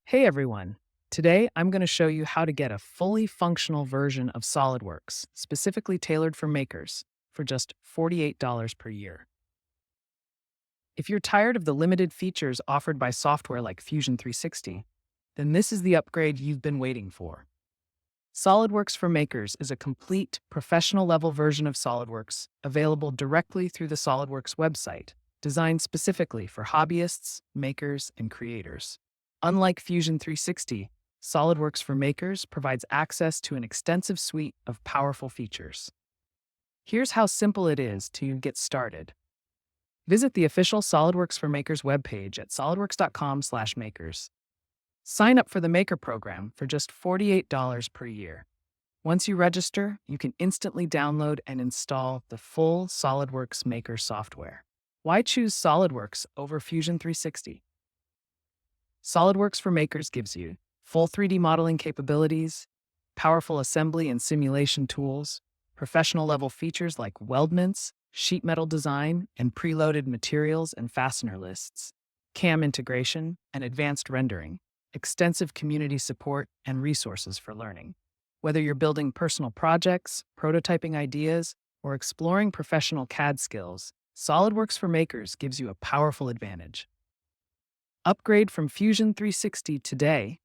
Hey everyone! Today I'm going to show you how to get a fully functional version of SolidWorks, specifically tailored for makers, for just $48 per year. If you're tired of the limited features offered by software like Fusion 360, then this is the upgrade you've been waiting for. SolidWorks for Makers is a complete, professional-level version of SolidWorks available directly through the SolidWorks website, designed specifically for hobbyists, makers, and creators. Unlike Fusion 360, SolidWorks for Makers provides access to an extensive suite of powerful features. Here's how simple it is to get started. Visit the official SolidWorks for Makers webpage at solidworks.com/makers. Sign up for the Maker program for just $48 per year. Once you register, you can instantly download and install the full SolidWorks Maker software. Why choose SolidWorks over Fusion 360? SolidWorks for Makers gives you full 3D modeling capabilities, powerful assembly and simulation tools, professional-level features like weldments, sheet metal design, and preloaded materials and fastener lists, CAM integration, and advanced rendering, extensive community support, and resources for learning. Whether you're building personal projects, prototyping ideas, or exploring professional CAD skills, SolidWorks for Makers gives you a powerful advantage. Upgrade from Fusion 360 today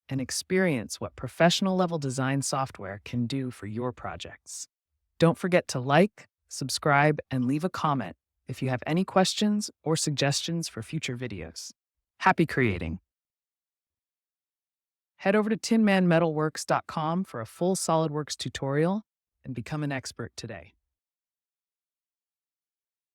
and experience what professional-level design software can do for your projects. Don't forget to like, subscribe, and leave a comment if you have any questions or suggestions for future videos. Happy creating! Head over to tinmanmetalworks.com for a full SolidWorks tutorial and become an expert today.